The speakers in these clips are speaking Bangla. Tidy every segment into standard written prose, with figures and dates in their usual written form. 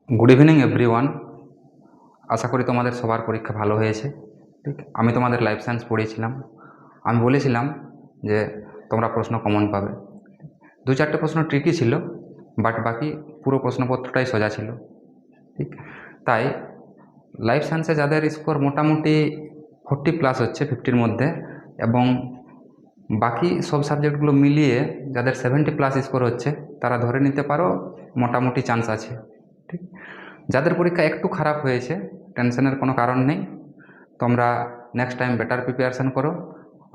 Good evening everyone. আশা করি তোমাদের সবার পরীক্ষা ভালো হয়েছে। ঠিক, আমি তোমাদের লাইফ সায়েন্স পড়িয়েছিলাম। আমি বলেছিলাম যে তোমরা প্রশ্ন কমন পাবে। দু চারটে প্রশ্ন ট্রিকি ছিল, বাট বাকি পুরো প্রশ্নপত্রটাই সোজা ছিল। ঠিক, তাই লাইফ সায়েন্সে যাদের স্কোর মোটামুটি 40+ হচ্ছে 50-র মধ্যে, এবং বাকি সব সাবজেক্টগুলো মিলিয়ে যাদের 70+ স্কোর হচ্ছে, তারা ধরে নিতে পারো মোটামুটি চান্স আছে। ঠিক, যাদের পরীক্ষা একটু খারাপ হয়েছে টেনশনের কোনো কারণ নেই। তোমরা নেক্সট টাইম বেটার প্রিপারেশান করো,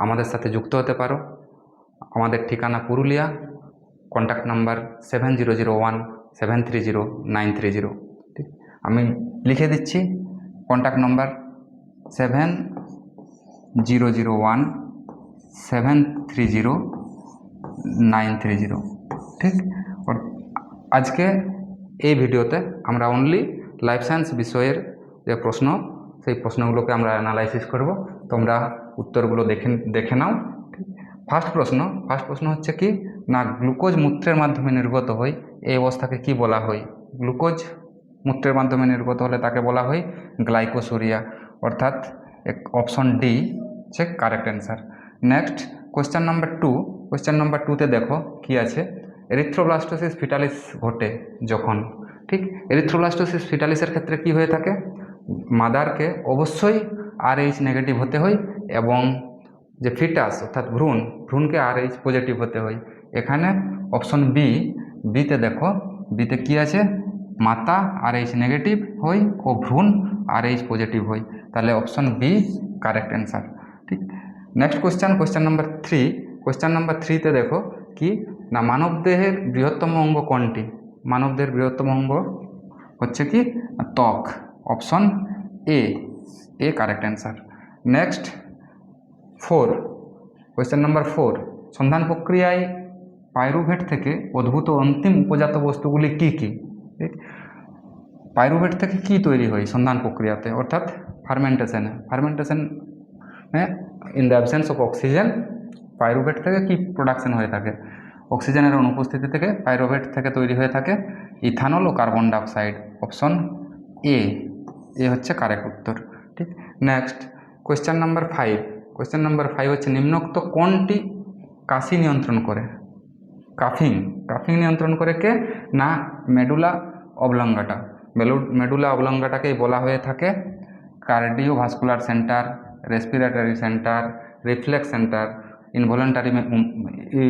আমাদের সাথে যুক্ত হতে পারো। আমাদের ঠিকানা পুরুলিয়া, কন্ট্যাক্ট নাম্বার 7001730930। ঠিক, আমি লিখে দিচ্ছি কন্ট্যাক্ট নাম্বার 7001730930। ঠিক, আজকে এই ভিডিওতে আমরা অনলি লাইফ সায়েন্স বিষয়ের যে প্রশ্ন, সেই প্রশ্নগুলোকে আমরা অ্যানালাইসিস করব। তোমরা উত্তরগুলো দেখে নাও। ফার্স্ট প্রশ্ন হচ্ছে কি না, গ্লুকোজ মূত্রের মাধ্যমে নির্গত হয়, এই অবস্থাকে কি বলা হয়? গ্লুকোজ মূত্রের মাধ্যমে নির্গত হলে তাকে বলা হয় গ্লাইকোসুরিয়া, অর্থাৎ অপশন ডি হচ্ছে correct answer. Next question number 2তে দেখো কি আছে। এরিথ্রোব্লাস্টোসিস ফিটালিস ঘটে যখন, ঠিক, এরিথ্রোব্লাস্টোসিস ফিটালিসের ক্ষেত্রে কি হয়ে থাকে? মাদারকে অবশ্যই RH নেগেটিভ হতে হয়, এবং যে ফিটাস অর্থাৎ ভ্রূণকে RH পজিটিভ হতে হয়। এখানে অপশন বিতে দেখো, বিতে কি আছে? মাতা RH নেগেটিভ হয় ও ভ্রূণ RH পজিটিভ হয়, তাহলে অপশন বি কারেক্ট অ্যান্সার। ঠিক, নেক্সট কোয়েশ্চেন নাম্বার 3তে দেখো কি না, মানবদেহের বৃহত্তম অঙ্গ কোনটি? মানবদেহের বৃহত্তম অঙ্গ হচ্ছে কি ত্বক, option A correct answer. Next question number 4, সন্ধান প্রক্রিয়ায় পাইরুভেট থেকে উদ্ভূত অন্তিম উপজাত বস্তুগুলি কি কি? ঠিক, পাইরুভেট থেকে কি তৈরি হয় সন্ধান প্রক্রিয়াতে, অর্থাৎ ফার্মেন্টেশনে in the absence of oxygen pyruvate থেকে কি প্রোডাকশন হয়ে থাকে? অক্সিজেনের অনুপস্থিতি থেকে পাইরুভেট থেকে তৈরি হয়ে থাকে ইথানল ও কার্বন ডাইঅক্সাইড, অপশন এ হচ্ছে কারেক্ট উত্তর। ঠিক, নেক্সট কোয়েশ্চেন নাম্বার 5 হচ্ছে নিম্নোক্ত কোনটি কাশি নিয়ন্ত্রণ করে? কাফিং নিয়ন্ত্রণ করে কে না, মেডুলা অবলঙ্গাটা। মেডুলা অবলঙ্গাটাকেই বলা হয়ে থাকে cardiovascular centre, respiratory centre, reflex centre, involuntary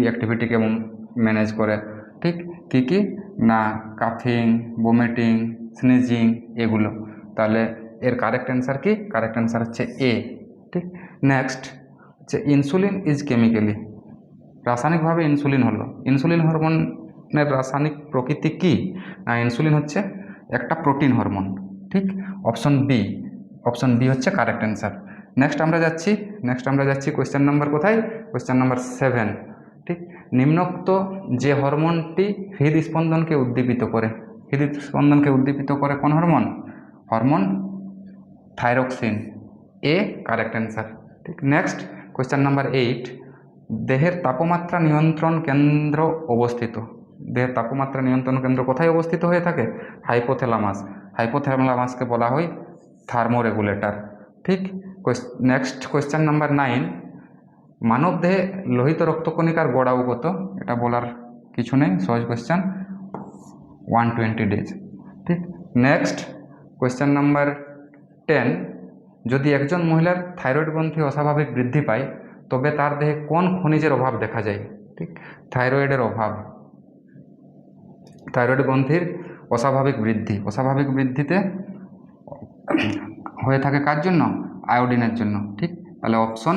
অ্যাক্টিভিটিকে ম্যানেজ করে। ঠিক, কি না, কাফিং, বমিটিং, স্নিজিং, এগুলো। তাহলে এর কারেক্ট অ্যান্সার কি? কারেক্ট অ্যান্সার হচ্ছে এ। ঠিক, নেক্সট হচ্ছে ইনসুলিন ইজ কেমিক্যালি, রাসায়নিকভাবে ইনসুলিন হরমোনের রাসায়নিক প্রকৃতি কি না, ইনসুলিন হচ্ছে একটা প্রোটিন হরমোন। ঠিক, অপশন বি হচ্ছে কারেক্ট অ্যান্সার। নেক্সট আমরা যাচ্ছি কোয়েশ্চেন নাম্বার কোথায়? Question number 7। ঠিক, নিম্নোক্ত যে হরমোনটি হৃদস্পন্দনকে উদ্দীপিত করে কোন হরমোন? থাইরক্সিন, এ কারেক্ট অ্যান্সার। ঠিক, নেক্সট কোয়েশ্চেন নাম্বার 8, দেহের তাপমাত্রা নিয়ন্ত্রণ কেন্দ্র কোথায় অবস্থিত হয়ে থাকে? হাইপোথ্যালামাসকে বলা হয় থার্মোরেগুলেটর। ঠিক, নেক্সট কোয়েশ্চেন নাম্বার 9, মানবদেহে লোহিত রক্তকণিকার গড়াও কত? এটা বলার কিছু নেই, সহজ কোয়েশ্চেন, 120 days। ঠিক, নেক্সট কোয়েশ্চেন নাম্বার 10, যদি একজন মহিলার থাইরয়েড গ্রন্থি অস্বাভাবিক বৃদ্ধি পায়, তবে তার দেহে কোন খনিজের অভাব দেখা যায়? ঠিক, থাইরয়েড গ্রন্থির অস্বাভাবিক বৃদ্ধিতে হয়ে থাকে কার জন্য? আয়োডিনের জন্য। ঠিক, তাহলে option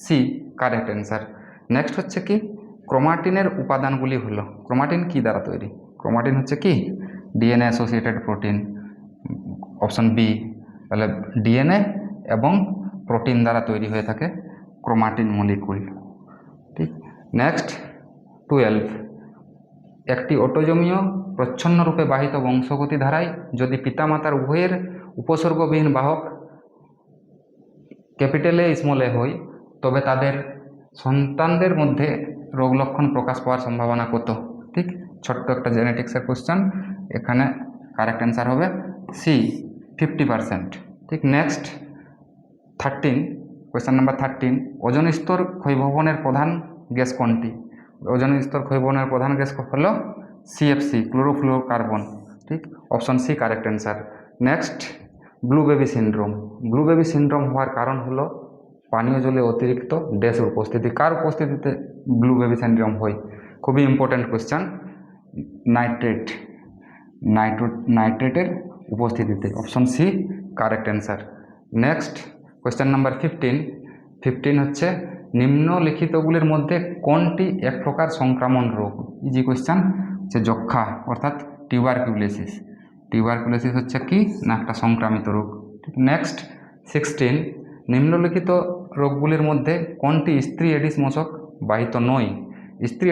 C correct answer. Next হচ্ছে কি, ক্রোমাটিনের উপাদানগুলি হলো, ক্রোমাটিন কি দ্বারা তৈরি? ক্রোমাটিন হচ্ছে কি DNA associated protein, option B. তাহলে ডিএনএ এবং প্রোটিন দ্বারা তৈরি হয়ে থাকে ক্রোমাটিন মলিকুল। ঠিক, নেক্সট 12, একটি অটোজোমীয় প্রচ্ছন্নরূপে বাহিত বংশগতি ধারায় যদি পিতামাতার উভয়ের উপসর্গবিহীন বাহক ক্যাপিটাল এ স্মল এ হয়, তবে তাদের সন্তানদের মধ্যে রোগ লক্ষণ প্রকাশ পাওয়ার সম্ভাবনা কত? ঠিক, ছোট্ট একটা জেনেটিক্সের কোশ্চেন, এখানে কারেক্ট অ্যান্সার হবে সি 50%। ঠিক, নেক্সট 13, কোয়েশ্চেন নাম্বার 13, ওজোন স্তর ক্ষয়ভবনের প্রধান গ্যাস কোনটি? ওজোন স্তর ক্ষয়ভবনের প্রধান গ্যাস হলো সিএফসি, ক্লোরোফ্লোরোকার্বন। ঠিক, option C correct answer. Next blue baby syndrome. Blue baby syndrome হওয়ার কারণ হলো পানীয় জলে অতিরিক্ত ড্যাশের উপস্থিতি। কার উপস্থিতিতে ব্লু বেবি সিনড্রোম হয়? খুবই ইম্পর্ট্যান্ট কোয়েশ্চেন। নাইট্রেটের উপস্থিতিতে। Option C correct answer. Next question number 15 হচ্ছে নিম্নলিখিতগুলির মধ্যে কোনটি এক প্রকার সংক্রামক রোগ? ইজি কোয়েশ্চেন, হচ্ছে যক্ষা অর্থাৎ টিউবারকিউলোসিস। টিউবারকিউলোসিস হচ্ছে কি না একটা সংক্রামিত রোগ। নেক্সট 16, নিম্নলিখিত রোগগুলির মধ্যে কোনটি স্ত্রী এডিস মশক বাহিত নয়? স্ত্রী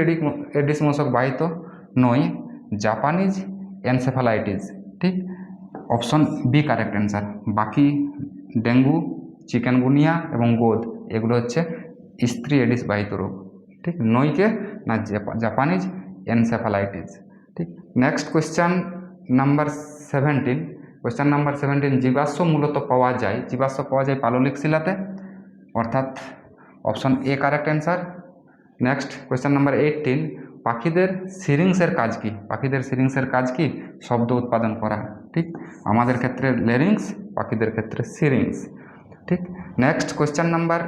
এডিস মশক বাহিত নয় জাপানিজ এনসেফালাইটিস। ঠিক, অপশন বি কারেক্ট অ্যান্সার। বাকি ডেঙ্গু, চিকেনগুনিয়া এবং গোদ এগুলো হচ্ছে স্ত্রী এডিস বাহিত রোগ। ঠিক, নয়কে না জাপানিজ এনসেফালাইটিস। ঠিক, next question number 17। Question number 17, জীবাশ্ম মূলত পাওয়া যায় পাললিক শিলাতে, অর্থাৎ option A correct answer. Next question number 18, পাখিদের সিরিংসের কাজ কি? পাখিদের সিরিংসের কাজ কি? শব্দ উৎপাদন করা। ঠিক, আমাদের ক্ষেত্রে লেরিংস, পাখিদের ক্ষেত্রে সিরিংস। ঠিক, নেক্সট কোয়েশ্চেন নাম্বার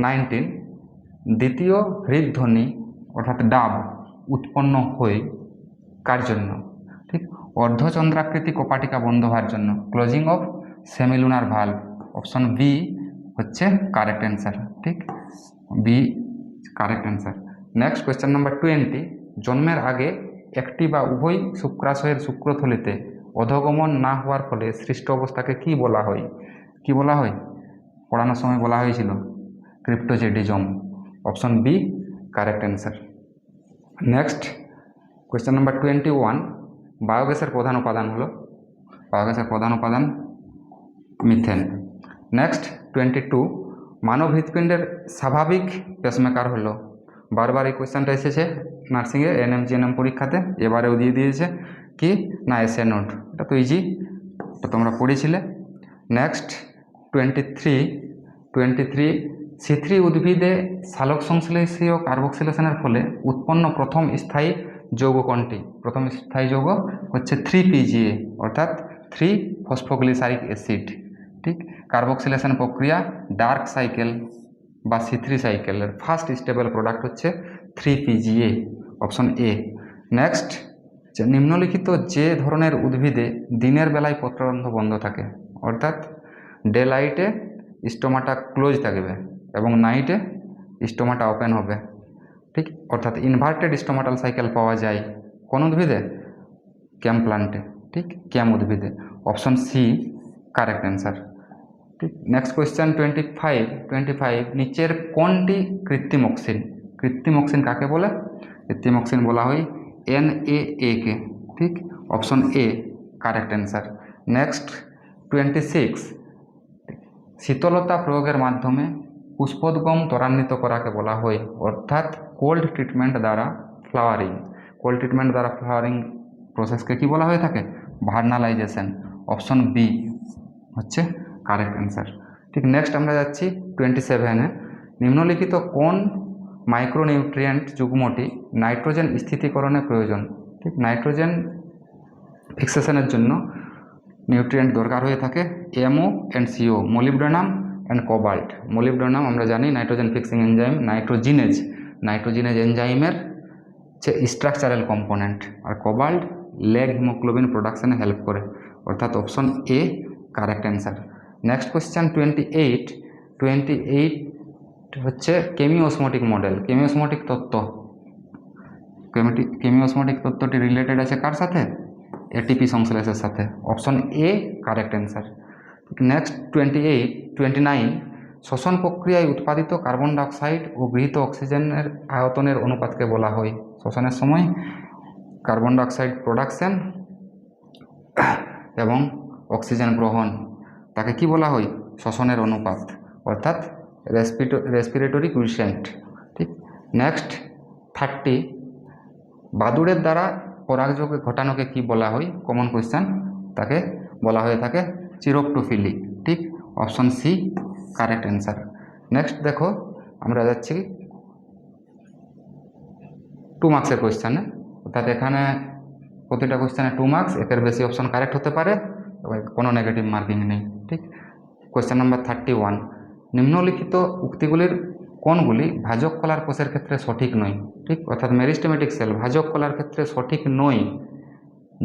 19, দ্বিতীয় হৃদধ্বনি অর্থাৎ ডাব উৎপন্ন হয় কার জন্য? ঠিক, অর্ধচন্দ্রাকৃতি কপাটিকা বন্ধ হওয়ার জন্য, closing of semilunar valve. Option B হচ্ছে কারেক্ট অ্যান্সার। ঠিক, B correct answer. Next question number 20, জন্মের আগে একটি বা উভয় শুক্রাশয়ের শুক্রথলিতে অধোগমন না হওয়ার ফলে সৃষ্ট অবস্থাকে কি বলা হয়? কি বলা হয়? পড়ানোর সময় বলা হয়েছিল ক্রিপ্টোজেডিজম। Option B correct answer. Next question number 21, বায়োগ্যাসের প্রধান উপাদান হলো মিথেন। নেক্সট 22, মানব হৃৎপিণ্ডের স্বাভাবিক পেসমেকার হলো? বারবার এই কোয়েশ্চেনটা এসেছে নার্সিংয়ে এএনএম জিএনএম পরীক্ষাতে, এবারেও দিয়ে দিয়েছে কি না এসএ নোট। এটা তো ইজি, তো তোমরা পড়েছিলে। নেক্সট 23, C3 উদ্ভিদে সালোক সংশ্লেষীয় কার্বক্সিলেশনের ফলে উৎপন্ন প্রথম স্থায়ী যৌগ কোনটি? প্রথম স্থায়ী যৌগ হচ্ছে 3PGA অর্থাৎ 3-ফসফোগ্লিসারিক অ্যাসিড। ঠিক, কার্বক্সিলেশন প্রক্রিয়া ডার্ক সাইকেল বা C3 সাইকেলের ফার্স্ট স্টেবল প্রোডাক্ট হচ্ছে 3PGA। Option A. নেক্সট, নিম্নলিখিত যে ধরনের উদ্ভিদে দিনের বেলায় পত্ররন্ধ্র বন্ধ থাকে, অর্থাৎ ডে লাইটে স্টোমাটা ক্লোজ থাকবে এবং নাইটে স্টোমাটা ওপেন হবে। ঠিক, অর্থাৎ ইনভার্টেড স্টোমাটাল সাইকেল পাওয়া যায় কোন উদ্ভিদে? ক্যাম প্লান্টে। ঠিক, ক্যাম উদ্ভিদে। Option C correct answer. ঠিক, নেক্সট কোয়েশ্চেন 25, নিচের কোনটি কৃত্রিম অক্সিন? কৃত্রিম অক্সিন কাকে বলে? কৃত্রিম অক্সিন বলা হয় NaA কে। ঠিক, option A correct answer. Next 26, শীতলতা প্রয়োগের মাধ্যমে পুষ্পোদ্গম ত্বরান্বিত করাকে বলা হয়, অর্থাৎ কোল্ড ট্রিটমেন্ট দ্বারা ফ্লাওয়ারিং প্রসেসকে কি বলা হয়ে থাকে? ভার্নালাইজেশন। অপশন বি হচ্ছে কারেক্ট অ্যান্সার। ঠিক, নেক্সট আমরা যাচ্ছি 27-এ, নিম্নলিখিত কোন মাইক্রোনিউট্রিয়েন্ট যুগ্মটি নাইট্রোজেন স্থিতিকরণে প্রয়োজন? ঠিক, নাইট্রোজেন ফিক্সেশনের জন্য নিউট্রিয়েন্ট দরকার হয়ে থাকে MO and CO, molybdenum and cobalt. Molybdenum আমরা জানি নাইট্রোজেন ফিক্সিং এনজাইম, নাইট্রোজিনেজ এনজাইমের স্ট্রাকচারাল কম্পোনেন্ট, আর কোবাল্ট লেগ হিমোগ্লোবিন প্রোডাকশনে হেল্প করে, অর্থাৎ option A correct answer. Next question 28 হচ্ছে কেমিওসমোটিক মডেল। কেমিওসমোটিক তত্ত্বটি রিলেটেড আছে কার সাথে? এটিপি সংশ্লেষের সাথে। Option A correct answer. Next 29, শ্বসন প্রক্রিয়ায় উৎপাদিত কার্বন ডাইঅক্সাইড ও গৃহীত অক্সিজেনের আয়তনের অনুপাতকে বলা হয়? শ্বসনের সময় কার্বন ডাইঅক্সাইড প্রোডাকশন এবং অক্সিজেন গ্রহণ, তাকে কি বলা হয়? শ্বসনের অনুপাত, অর্থাৎ রেসপিরেটরি কুইশেন্ট। ঠিক, নেক্সট 30, বাদুড়ের দ্বারা পরাগযোগ ঘটানোকে কি বলা হয়, কমন কোয়েশ্চেন, তাকে বলা হয়ে থাকে চিরোপ্টোফিলি। ঠিক, option C correct answer. Next দেখো আমরা যাচ্ছি 2 মার্কসের কোয়েশ্চেনে, অর্থাৎ এখানে প্রতিটা কোয়েশ্চেনে 2 মার্কস, একের বেশি অপশন কারেক্ট হতে পারে, তবে কোনো নেগেটিভ মার্কিং নেই। ঠিক, কোয়েশ্চেন নাম্বার 31, নিম্নলিখিত উক্তিগুলির কোনগুলি ভাজক কলার কোষের ক্ষেত্রে সঠিক নয়? ঠিক, অর্থাৎ মেরিস্টেমেটিক সেল ভাজক কলার ক্ষেত্রে সঠিক নয়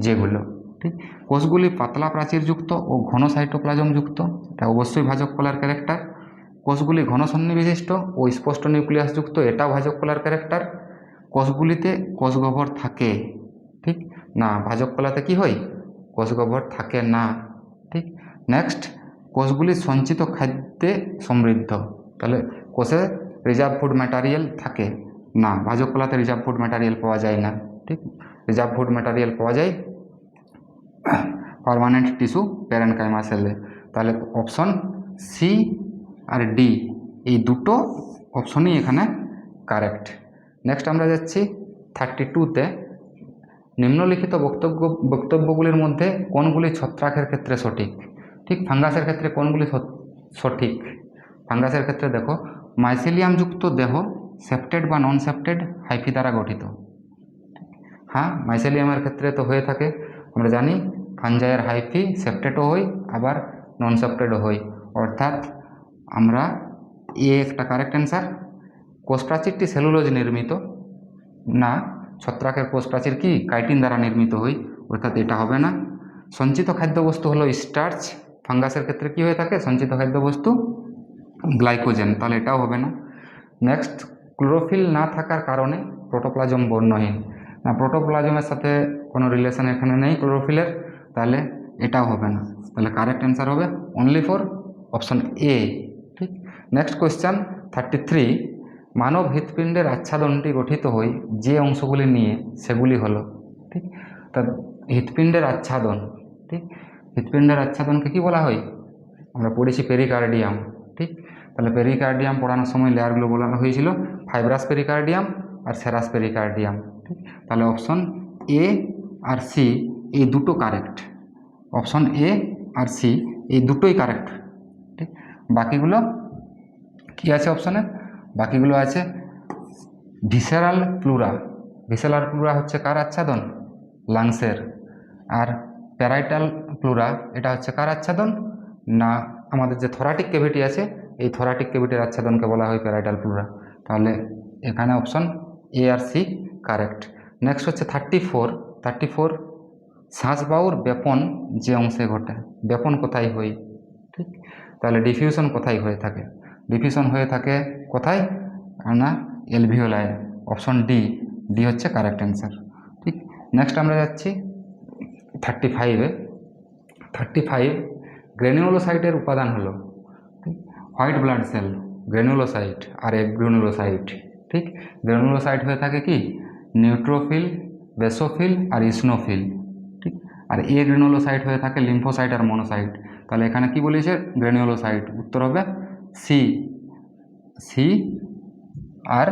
যেগুলো, ঠিক, কোষগুলি পাতলা প্রাচীরযুক্ত ও ঘন সাইটোপ্লাজম যুক্ত, এটা অবশ্যই ভাজক কলার ক্যারেক্টার। কোষগুলি ঘন সন্নিবিশিষ্ট ও স্পষ্ট নিউক্লিয়াস যুক্ত, এটাও ভাজক কলার ক্যারেক্টার। কোষগুলিতে কোষগহ্বর থাকে, ঠিক না, ভাজক কলাতে কি হয়, কোষগহ্বর থাকে না। ঠিক, নেক্সট, কোষগুলি সঞ্চিত খাদ্যে সমৃদ্ধ, তাহলে কোষে রিজার্ভ ফুড ম্যাটারিয়াল থাকে না, ভাজক কলাতে রিজার্ভ ফুড ম্যাটারিয়াল পাওয়া যায় না। ঠিক, রিজার্ভ ফুড ম্যাটারিয়াল পাওয়া যায় পার্মানেন্ট টিস্যু প্যারেনকাইমা সেলে। তাহলে অপশন সি আর ডি এই দুটো অপশনই এখানে কারেক্ট। নেক্সট আমরা যাচ্ছি 32তে, নিম্নলিখিত বক্তব্যগুলির মধ্যে কোনগুলি ছত্রাকের ক্ষেত্রে সঠিক? ঠিক, ফাঙ্গাসের ক্ষেত্রে কোনগুলি সঠিক? ফাঙ্গাসের ক্ষেত্রে দেখো, মাইসেলিয়ামযুক্ত দেহ সেপ্টেড বা নন সেপ্টেড হাইফি দ্বারা গঠিত। হ্যাঁ, মাইসেলিয়ামের ক্ষেত্রে তো হয়ে থাকে, আমরা জানি ফাঞ্জাইয়ের হাইফি সেপ্টেডও হয় আবার নন সেপ্টেডও হয়, অর্থাৎ আমরা একটা কারেক্ট অ্যান্সার। কোষ প্রাচীরটি সেলুলোজ নির্মিত না, ছত্রাকের কোষ প্রাচীর কি কাইটিন দ্বারা নির্মিত হয়, অর্থাৎ এটা হবে না। সঞ্চিত খাদ্যবস্তু হলো স্টার্চ, ফাঙ্গাসের ক্ষেত্রে কি হয়ে থাকে সঞ্চিত খাদ্যবস্তু গ্লাইকোজেন, তাহলে এটাও হবে না। নেক্সট, ক্লোরোফিল না থাকার কারণে প্রোটোপ্লাজম বর্ণহীন, না, প্রোটোপ্লাজমের সাথে কোনো রিলেশন এখানে নেই ক্লোরোফিলের, তাহলে এটাও হবে না। তাহলে কারেক্ট অ্যান্সার হবে অনলি ফর অপশন এ। ঠিক, নেক্সট কোয়েশ্চেন 33, মানব হৃৎপিণ্ডের আচ্ছাদনটি গঠিত হয় যে অংশগুলি নিয়ে, সেগুলি হলো। ঠিক, তা হৃৎপিণ্ডের আচ্ছাদন, ঠিক, হৃৎপিণ্ডের আচ্ছাদনকে কি বলা হয়, আমরা পড়েছি পেরিকার্ডিয়াম। ঠিক, তাহলে পেরিকার্ডিয়াম পড়ানোর সময় লেয়ারগুলো বলানো হয়েছিল ফাইব্রাস পেরিকার্ডিয়াম আর সেরাস পেরিকার্ডিয়াম। ঠিক, তাহলে অপশন এ আর সি এই দুটো কারেক্ট, অপশন এ আর সি এই দুটোই কারেক্ট। ঠিক, বাকিগুলো কি আছে অপশনে, বাকিগুলো আছে ভিসেরাল প্লুরা, ভিসেরাল প্লুরা হচ্ছে কার আচ্ছাদন, লাংসের, আর প্যারাইটাল প্লুরা এটা হচ্ছে কার আচ্ছাদন, না আমাদের যে থোরাটিক ক্যাভিটি আছে এই থোরাটিক ক্যাভিটির আচ্ছাদনকে বলা হয় প্যারাইটাল প্লুরা। তাহলে এখানে অপশন এ আর সি কারেক্ট। নেক্সট হচ্ছে 34, শ্বাসবায়ুর ব্যাপন যে অংশে ঘটে, ব্যাপন কোথায় হয়? ঠিক, তাহলে ডিফিউশন কোথায় হয়ে থাকে, ডিফিউশন হয়ে থাকে কোথায় না এলভিওলায়, অপশন ডি হচ্ছে কারেক্ট অ্যান্সার। ঠিক, নেক্সট আমরা যাচ্ছি 35, গ্র্যানুলোসাইটের উপাদান হলো, ঠিক, হোয়াইট ব্লাড সেল, গ্র্যানুলোসাইট আর গ্র্যানুলোসাইট। ঠিক, গ্র্যানুলোসাইট হয়ে থাকে কি নিউট্রোফিল, বেসোফিল আর ইসনোফিল। ঠিক, আর গ্র্যানুলোসাইট হয়ে থাকে লিম্ফোসাইট আর মনোসাইট। তাহলে এখানে কি বলেছে গ্র্যানুলোসাইট, উত্তর হবে সি আর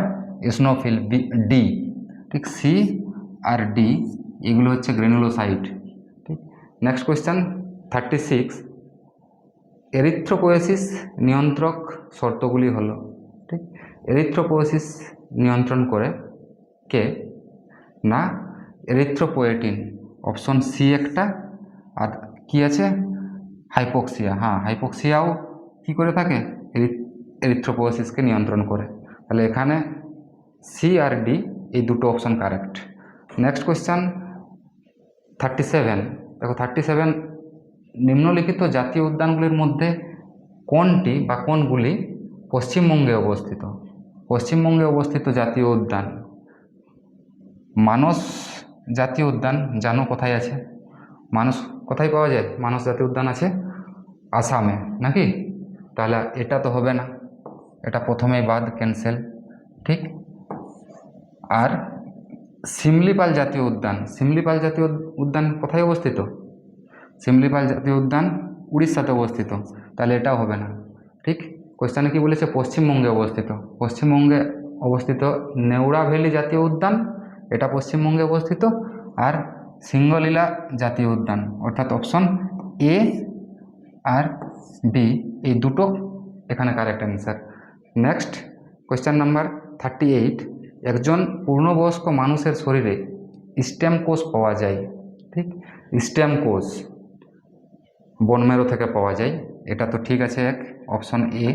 ইসনোফিল ডি। ঠিক, সি আর ডি এগুলো হচ্ছে গ্র্যানুলোসাইট। ঠিক, নেক্সট কোয়েশ্চেন 36, এরিথ্রোপোয়েসিস নিয়ন্ত্রক শর্তগুলি হলো। ঠিক, এরিথ্রোপোয়েসিস নিয়ন্ত্রণ করে কে, না এরিথ্রোপোয়েটিন, অপশন সি একটা, আর কি আছে হাইপোক্সিয়া, হ্যাঁ হাইপোক্সিয়াও কি করে থাকে এরিথ্রোপোয়েসিসকে নিয়ন্ত্রণ করে। তাহলে এখানে সি আর ডি এই দুটো অপশন কারেক্ট। নেক্সট কোয়েশ্চেন 37, দেখো 37, নিম্নলিখিত জাতীয় উদ্যানগুলির মধ্যে কোনটি বা কোনগুলি পশ্চিমবঙ্গে অবস্থিত? পশ্চিমবঙ্গে অবস্থিত জাতীয় উদ্যান, মানস জাতীয় উদ্যান জানো কোথায় আছে? মানস কোথায় পাওয়া যায়? মানস জাতীয় উদ্যান আছে আসামে, নাকি? তাহলে এটা তো হবে না, এটা প্রথমেই বাদ, ক্যান্সেল। ঠিক, আর শিমলিপাল জাতীয় উদ্যান, শিমলিপাল জাতীয় উদ্যান কোথায় অবস্থিত? শিমলিপাল জাতীয় উদ্যান উড়িষ্যাতে অবস্থিত, তাহলে এটাও হবে না। ঠিক, কোয়েশ্চেনে কি বলেছে পশ্চিমবঙ্গে অবস্থিত, পশ্চিমবঙ্গে অবস্থিত নেউরা ভ্যালি জাতীয় উদ্যান, এটা পশ্চিমবঙ্গে অবস্থিত, আর সিঙ্গলীলা জাতীয় উদ্যান, অর্থাৎ অপশন এ আর বি এই দুটো এখানে correct answer. Next question number 38, একজন পূর্ণবয়স্ক মানুষের শরীরে স্টেম কোষ পাওয়া যায়, ঠিক, স্টেম কোষ বোন ম্যারো থেকে পাওয়া যায়, এটা তো ঠিক আছে, এক অপশন এ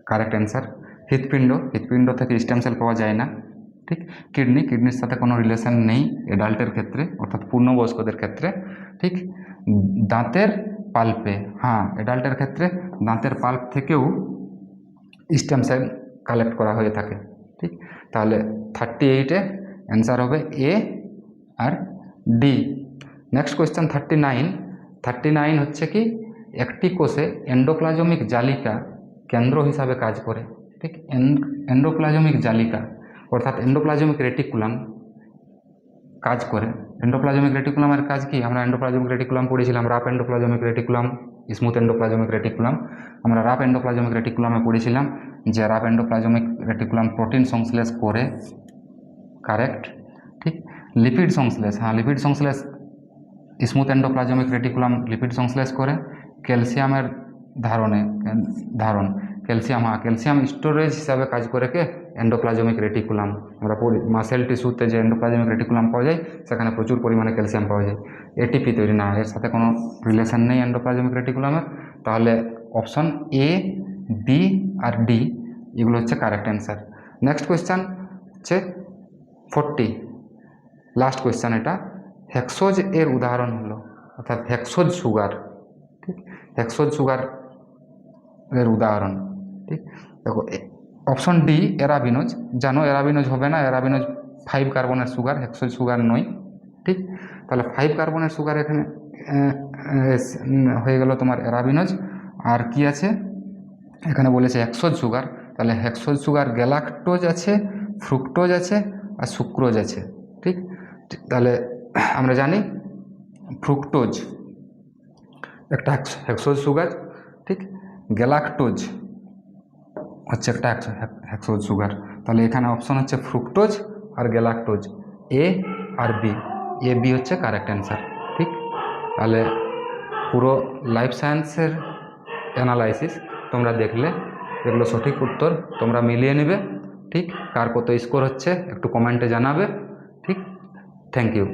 কারেক্ট অ্যান্সার। হৃৎপিণ্ড থেকে স্টেম সেল পাওয়া যায় না, ঠিক। কিডনির সাথে কোনো রিলেশন নেই অ্যাডাল্টের ক্ষেত্রে, অর্থাৎ পূর্ণবয়স্কদের ক্ষেত্রে, ঠিক। দাঁতের পাল্পে, হ্যাঁ অ্যাডাল্টের ক্ষেত্রে দাঁতের পাল্প থেকেও স্টেম সেল কালেক্ট করা হয়ে থাকে, ঠিক। তাহলে 38-এ অ্যান্সার হবে এ আর ডি। নেক্সট কোয়েশ্চেন 39 হচ্ছে কি, একটি কোষে এন্ডোপ্লাজমিক জালিকা কেন্দ্র হিসাবে কাজ করে, ঠিক। এন্ডোপ্লাজমিক জালিকা অর্থাৎ এন্ডোপ্লাজমিক রেটিকুলাম কাজ করে। এন্ডোপ্লাজমিক রেটিকুলামের কাজ কি, আমরা এন্ডোপ্লাজমিক রেটিকুলাম পড়েছিলাম, rough endoplasmic reticulum, smooth endoplasmic reticulum. আমরা রাফ এন্ডোপ্লাজমিক রেটিকুলামে পড়েছিলাম যে রাফ এন্ডোপ্লাজমিক রেটিকুলাম প্রোটিন সংশ্লেষ করে, কারেক্ট, ঠিক। লিপিড সংশ্লেষ, হ্যাঁ লিপিড সংশ্লেষ, স্মুথ এন্ডোপ্লাজমিক রেটিকুলাম লিপিড সংশ্লেষ করে। ক্যালসিয়ামের ধারণ ক্যালসিয়াম স্টোরেজ হিসাবে কাজ করে কে, এন্ডোপ্লাজমিক রেটিকুলাম। আমরা পড়ি মাসেল টিস্যুতে যে এন্ডোপ্লাজমিক রেটিকুলাম পাওয়া যায় সেখানে প্রচুর পরিমাণে ক্যালসিয়াম পাওয়া যায়। এটিপি তৈরি না, এর সাথে কোনো রিলেশন নেই এন্ডোপ্লাজমিক রেটিকুলামের। তাহলে অপশন এ, বি আর ডি এগুলো হচ্ছে কারেক্ট অ্যান্সার। নেক্সট কোয়েশ্চেন হচ্ছে 40, লাস্ট কোয়েশ্চেন এটা। হেক্সোজ এর উদাহরণ হলো, অর্থাৎ হেক্সোজ সুগার, ঠিক, হেক্সোজ সুগার এর উদাহরণ, ঠিক। দেখো অপশন ডি অ্যারাবিনোজ, জানো অ্যারাবিনোজ হবে না, অ্যারাবিনোজ 5 কার্বনের সুগার, হেক্সোজ সুগার নয়, ঠিক। তাহলে 5 কার্বনের সুগার এখানে হয়ে গেল তোমার অ্যারাবিনোজ। আর কি আছে এখানে বলেছে হেক্সোজ সুগার, তাহলে হেক্সোজ সুগার গ্যালাক্টোজ আছে, ফ্রুক্টোজ আছে আর সুক্রোজ আছে, ঠিক। তাহলে আমরা জানি ফ্রুক্টোজ একটা হেক্সোজ সুগার, ঠিক। গ্যালাক্টোজ হচ্ছে একটা হেক্সোজ সুগার। তাহলে এখানে অপশন হচ্ছে fructose R galactose, A R B, A B হচ্ছে কারেক্ট অ্যান্সার, ঠিক। তাহলে পুরো লাইফ সায়েন্সের অ্যানালাইসিস তোমরা দেখলে, এগুলো সঠিক উত্তর তোমরা মিলিয়ে নেবে, ঠিক। কার কত স্কোর হচ্ছে একটু কমেন্টে জানাবে, ঠিক। Thank you.